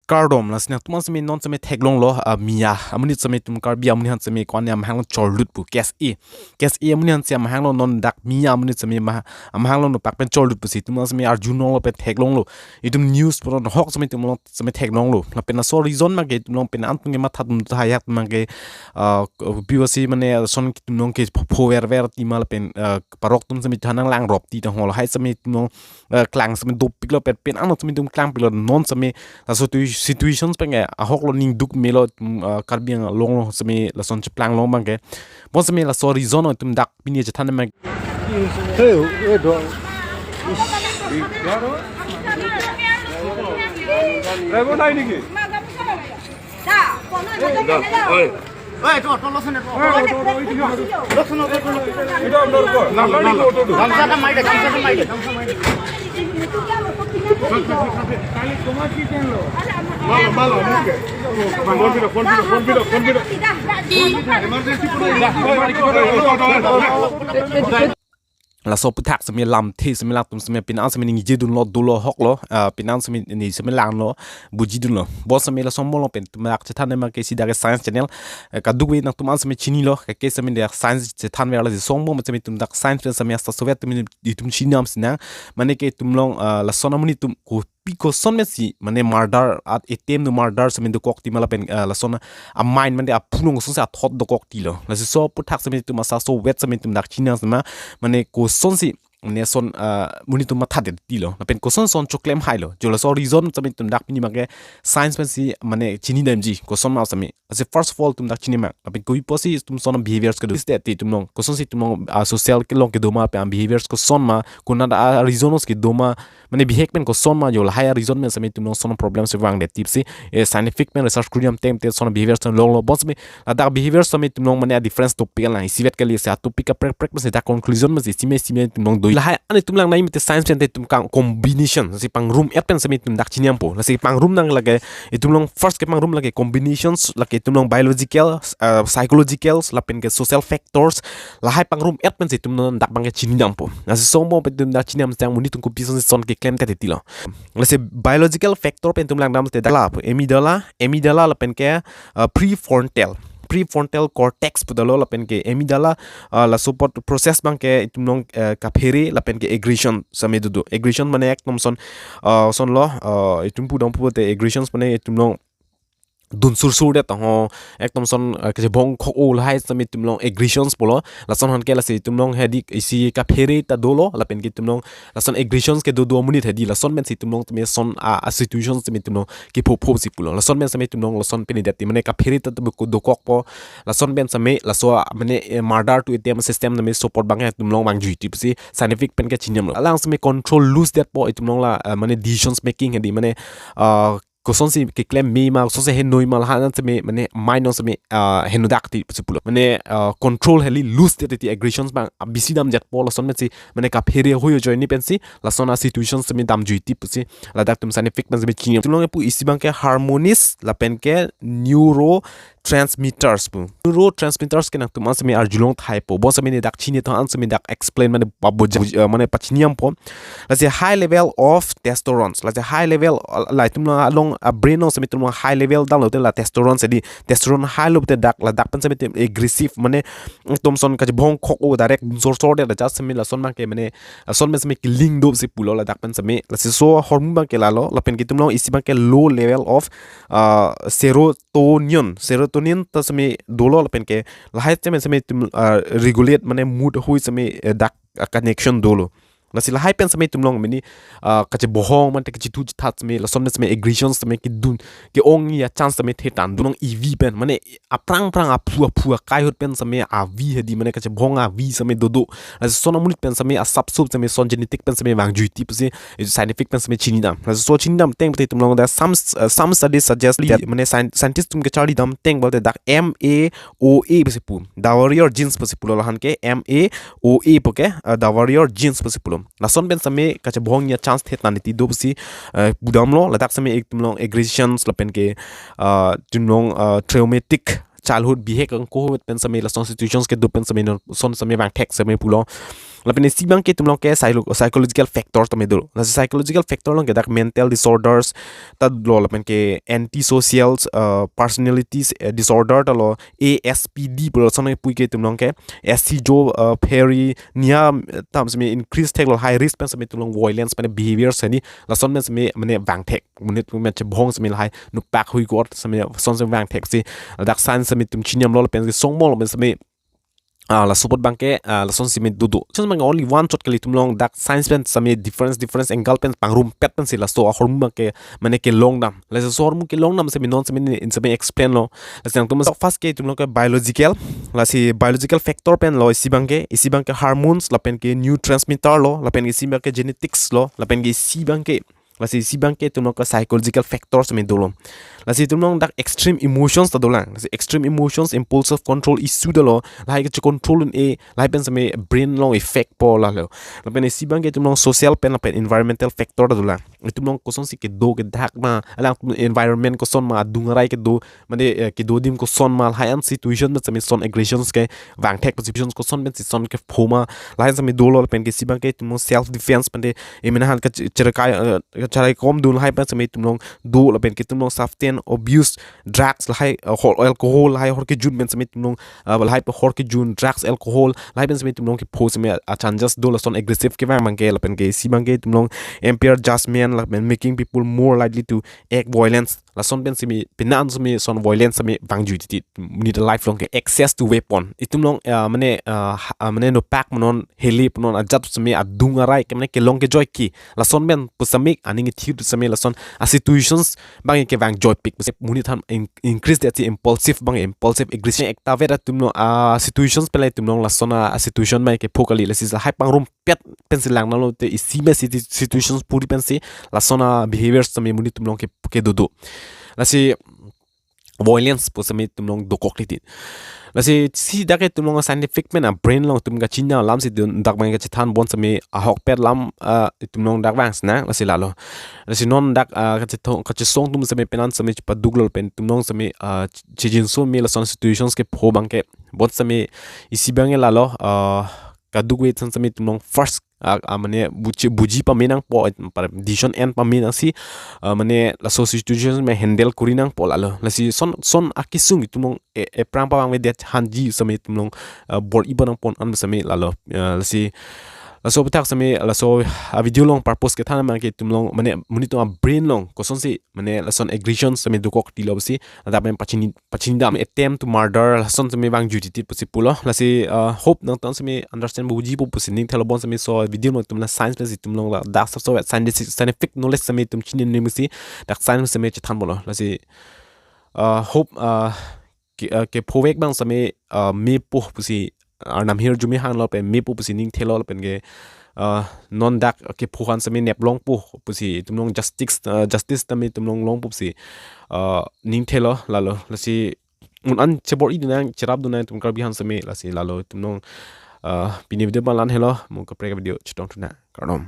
Kardom la snak tuman sami non sami theglong lo Miya amonit sami tum Karbi amonit han sami kwan am hang cholut pu kes e amonit han siam hang lo non dak Miya amonit sami ma am hang lo no pak pen cholut pu si tuman sami arjun lo pe theglong lo itum news pro no hok sami tum sami theglong lo la pen so reason ma ge tum pen antung ge ma thatum ta yak ma ge biwasi mane son tum ke ver ti mal pen parok tum sami thanang lang rop ti ta hol hai sami tum klang sami dop piklo pen an sami tum klang piklo non sami la so situations penge a hok lo ning duk melo Karbi ang long sami la son chplang long bangke bon sami la so reason tum dak pini je than ma hey e do Rebo nai niki da kono oi oi to losun to losun ito amdor ko nalani to gamsa maide kali tomar ki tenlo malo muke phone video emergency la so putak sami lam the sami la tum sami pinan sami ni jedun lo dulo hok lo pinan sami ni sami lang lo bujidun lo bo sami la sombo lo pen tum ak chatane ma ke sidare science channel ka dugwe na tum sami chini lo ka ke sami der science chatan wala si sombo ma sami tum dak science sami asta soviet tum tum chinam sina mane ke tum long la sonamuni tum ko piko son mesi mane murder at etem no murder sami do kokti mala pen la sona a mind mane a punong so sa thot do kokti lo la si so putak sami tum sa so wet sami tum dak china sama mane ko sonsi ne son muni tum matha de tilo na pen ko son choklem hailo jola so reason sami tum dak pini mage science pensi mane chini damji ko son ma sami as first of all tum dak chini ma pen ko posi tum son behaviors ko state ti tum long ko son si tum long social ke long ke doma pe behaviors ko son ma ko na reasons ke doma mane behave pen ko son ma jola higher reason men sami tum long son problems wang de tipsi scientific men research kuriam tem te son behaviors long lo bos me da behaviors sami tum long mane a difference topic la sivet ke li sa topic a practice da conclusion men sime tum long la hai ane tum lang nai mit science pen tum kang combination si pang room et pen sami tum dak chiniam po la si pang room nang lage tum long first ke pang room lage combinations lage tum long biological psychological la pen ke social factors la hai pang room et pen si tum long dak bang ke chiniam po la si sombo pen tum dak chiniam sang muni tum ko pison son ke claim te tilo la si biological factor pen tum lang dam te da amygdala la pen ke prefrontal cortex pudalo la pen ke amygdala la support process bang ke tumnong kaphere la pen ke aggression same do aggression mane ek nom son lo itum pudong pute aggressions mane tumnong dun sur de ho ekdom son ke bong khok ol hai sami tumlong aggressions polo la son han ke la si tumlong hedik isi ka phere ta dolo la pen ke tumlong la son aggressions ke do minute hedi la son men si tumlong me son a situations sami tumlong ke pho si pulo la son men sami tumlong la son pen deti mane ka phere ta ko do kok po la son ben sami la so mane murder to ATM system na me support bang tumlong bang juiti si scientific pen ke chinyam la lang sami control lose that po tumlong la mane decisions making hedi mane ko son si ke claim me ma so se henoi mal hanan se me mane minus se me henodak ti pulo mane control heli lose the aggressions bang bisi dam jet pol son me si mane ka phere hoyo join ni pensi la son situations se me dam juiti pusi la dak tum scientific man se me chini tum long pu isi bang ke harmonies la pen ke neurotransmitters ke nak tum se me arjulong thai po bo se me dak chini to an se me dak explain mane pabo mane pachiniam po la se high level of testosterone la se high level la tum along a brain no sami tum high level down lo la testosterone se di testosterone high lo te dak la dak pen sami aggressive mane tum son ka bhong khok o direct sor de la just sami la son ma ke mane son me sami killing do se pulo la dak pen sami la se so hormone ba ke la lo la pen ki tum lo isi ba ke low level of serotonin ta sami dolo la pen ke la hai sami tum regulate mane mood hui sami dak connection dolo la sila hai pen sami tumlong mini ka bohong man te ki tu that me la somnes me aggressions me ki dun ki ong ya chance me the tan dunong ev pen mane aprang a phua kai hot pen sami a v hedi mane ka bohong a v sami dodo la sona munit pen sami a subsub sami son genetic pen sami wang juiti pse scientific pen sami chini dam la so chini dam teng te tumlong da some studies suggest that mane scientist tum ke chali dam teng bolte dak MAOA pse pu the warrior genes pse pulo han ke MAOA poke the warrior genes pse pulo la son ben same ka bohong ya chance the tan ti do psi budam lo la dak same ek tumlong aggressions la pen ke tumlong traumatic childhood behavior ko pen same la son situations ke do pen same son same bang tek same pulo la pen si bang ke tum long ke psychological factor to me do la psychological factor long ke dak mental disorders ta lo la pen ke antisocial personalities disorder ta lo ASPD por son pui ke tum long ke SC jo Perry nia tam se me increase take lo high risk pen se me tum long violence pen behavior se ni la son men se me mane wang tek mun me che bhong se me la hai nu pak hui got se me son se wang tek si dak san se me tum chinyam lo pen ke song mo lo se me la support banke la son simen dudu chon mang only one shot kali tumlong dak science pen same difference angle pen pangrum pet pen sila so horm ke mane ke long dam la so horm ke long dam se non se in se explain lo la sang tum first ke tumlong ke biological la si biological factor pen lo isi banke hormones la pen ke neurotransmitter lo la pen ke si banke genetics lo la pen ke si banke la si banke tumlong ke psychological factors me dolo la si tumlong dak extreme emotions ta dolang la si extreme emotions impulsive control issue da lo la ke control in la pen se brain long effect po la lo la pen si banke tumlong social pen la pen environmental factor da dolang tumlong ko son si ke do ke dak ma ala environment ko son ma dungarai ke do mane ke do dim ko son ma high situation ma se son aggressions ke wang tek positions ko son ben si son ke phoma la se dolo pen ke si banke tumlong self defense pen de emina han ka charai kom dul hai pa se tumlong do la pen ke tumlong substance abuse drugs la hai alcohol hai hor ke jun ben se tumlong la hai pa hor ke jun drugs alcohol la ben se tumlong ke pho se changes do la son aggressive ke wang ke la pen ke si banke tumlong impair judgment la pen making people more likely to act violence la son ben se pinan se son violence se wang ju ti need a lifelong access to weapon itumlong mane no pack monon heli monon ajat se adunga rai ke mane ke long ke joy ki la son ben pusamik aning thi se la son a situations bang ke wang joy pick muni tham increase that impulsive aggression ekta vera tumno a situations pele tumno la son a situation mai ke phokali la sis hai pangrum pet pencil lang na lo te isi me situations puri pensi la son a behaviors se muni tumno ke do la si violence po se tumno do koklitit la si dak tumno scientific men a brain long tum ga chinya lam si dak mai ga chithan bon se a hok pet lam tumno dak wang sna la si lalo la si non dak ka song tum se penan se pa duglol pen tumno se chijin so me la son situations ke pho bang ke bon se isi bang lalo ka dugwe san se tumno first mane buji pa menang po decision end pa menang si mane la so situations me handle kurinang po lalo la si son akisung tumong e prang pa bang we det hanji same tumong bor ibang pon an same lalo la si la so patak same la so a video long purpose ke thana man ke tumlong mane muni to brain long ko son si mane la son aggression same dukok ti lo si da ben pachini dam attempt to murder la son same bang duty ti pusi pulo la si hope nang tan same understand buji pu pusi ning thelo bon same so video no tumla science plus tumlong la da so scientific knowledge same tum chini nim si dak science same che than bolo la si hope ke phovek bang same me pu pusi arnam here jumi han lo pen me pu pusi ning thelo pen ge non dak ke phuhan same nep long pu pusi tumlong justice tami tumlong long pu si ning thelo lalo la si un an chebor i dinang cherab dunai tum Karbi han same la si lalo tumlong pini video ban lan helo mo ka pre video chitong tuna karom